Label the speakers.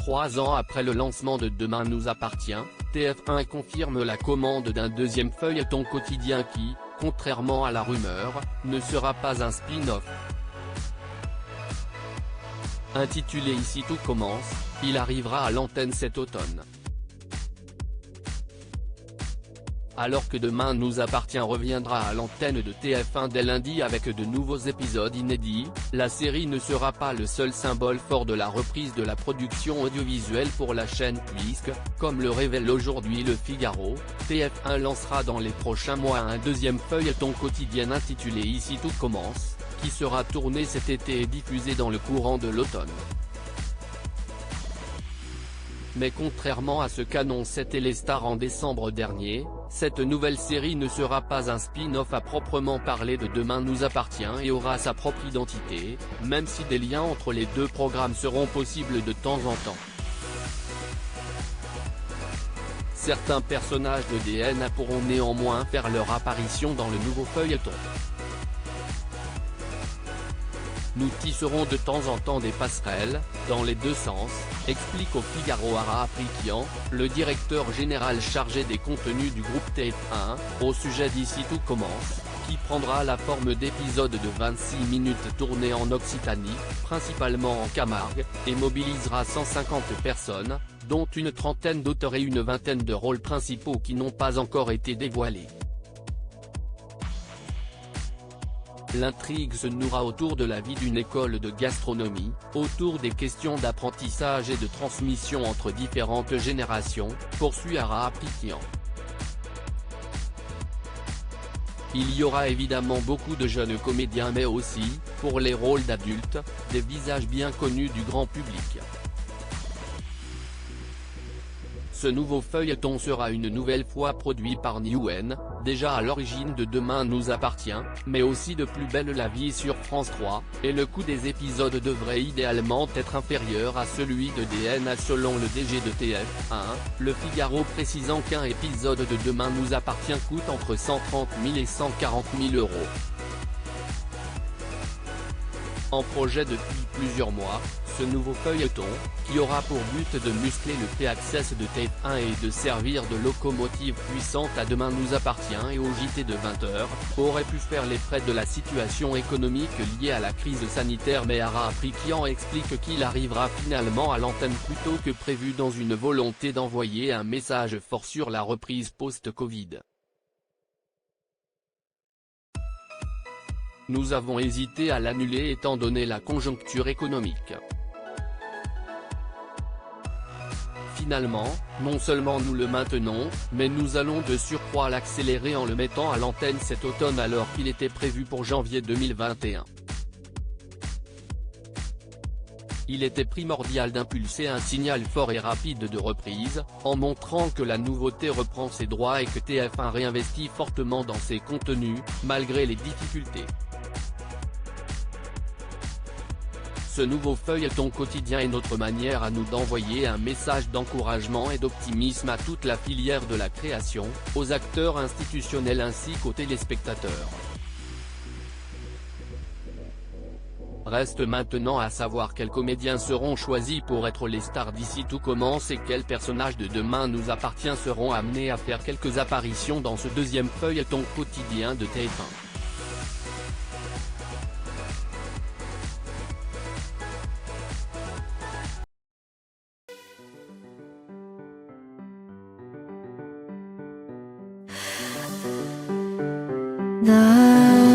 Speaker 1: 3 ans après le lancement de Demain nous appartient, TF1 confirme la commande d'un deuxième feuilleton quotidien qui, contrairement à la rumeur, ne sera pas un spin-off. Intitulé Ici tout commence, il arrivera à l'antenne cet automne. Alors que Demain nous appartient reviendra à l'antenne de TF1 dès lundi avec de nouveaux épisodes inédits, la série ne sera pas le seul symbole fort de la reprise de la production audiovisuelle pour la chaîne puisque, comme le révèle aujourd'hui Le Figaro, TF1 lancera dans les prochains mois un deuxième feuilleton quotidien intitulé Ici tout commence, qui sera tourné cet été et diffusé dans le courant de l'automne. Mais contrairement à ce qu'annonçaient les stars en décembre dernier, cette nouvelle série ne sera pas un spin-off à proprement parler de Demain nous appartient et aura sa propre identité, même si des liens entre les deux programmes seront possibles de temps en temps. Certains personnages de DNA pourront néanmoins faire leur apparition dans le nouveau feuilleton. Nous tisserons de temps en temps des passerelles, dans les deux sens, explique au Figaro Ara Aprikian, le directeur général chargé des contenus du groupe TF1, au sujet d'Ici tout commence, qui prendra la forme d'épisodes de 26 minutes tournés en Occitanie, principalement en Camargue, et mobilisera 150 personnes, dont une trentaine d'auteurs et une vingtaine de rôles principaux qui n'ont pas encore été dévoilés. L'intrigue se nouera autour de la vie d'une école de gastronomie, autour des questions d'apprentissage et de transmission entre différentes générations, poursuit Ara Aprikian. Il y aura évidemment beaucoup de jeunes comédiens mais aussi, pour les rôles d'adultes, des visages bien connus du grand public. Ce nouveau feuilleton sera une nouvelle fois produit par Newen, déjà à l'origine de Demain nous appartient, mais aussi de Plus belle la vie sur France 3, et le coût des épisodes devrait idéalement être inférieur à celui de DNA selon le DG de TF1, Le Figaro précisant qu'un épisode de Demain nous appartient coûte entre 130 000 et 140 000 €. En projet depuis plusieurs mois, ce nouveau feuilleton, qui aura pour but de muscler le P-Access de TF1 et de servir de locomotive puissante à Demain nous appartient et au JT de 20h, aurait pu faire les frais de la situation économique liée à la crise sanitaire mais Ara Aprikian explique qu'il arrivera finalement à l'antenne plus tôt que prévu dans une volonté d'envoyer un message fort sur la reprise post-Covid. Nous avons hésité à l'annuler étant donné la conjoncture économique. Finalement, non seulement nous le maintenons, mais nous allons de surcroît l'accélérer en le mettant à l'antenne cet automne alors qu'il était prévu pour janvier 2021. Il était primordial d'impulser un signal fort et rapide de reprise, en montrant que la nouveauté reprend ses droits et que TF1 réinvestit fortement dans ses contenus, malgré les difficultés. Ce nouveau feuilleton quotidien est notre manière à nous d'envoyer un message d'encouragement et d'optimisme à toute la filière de la création, aux acteurs institutionnels ainsi qu'aux téléspectateurs. Reste maintenant à savoir quels comédiens seront choisis pour être les stars d'Ici tout commence et quels personnages de Demain nous appartient seront amenés à faire quelques apparitions dans ce deuxième feuilleton quotidien de TF1.
Speaker 2: 나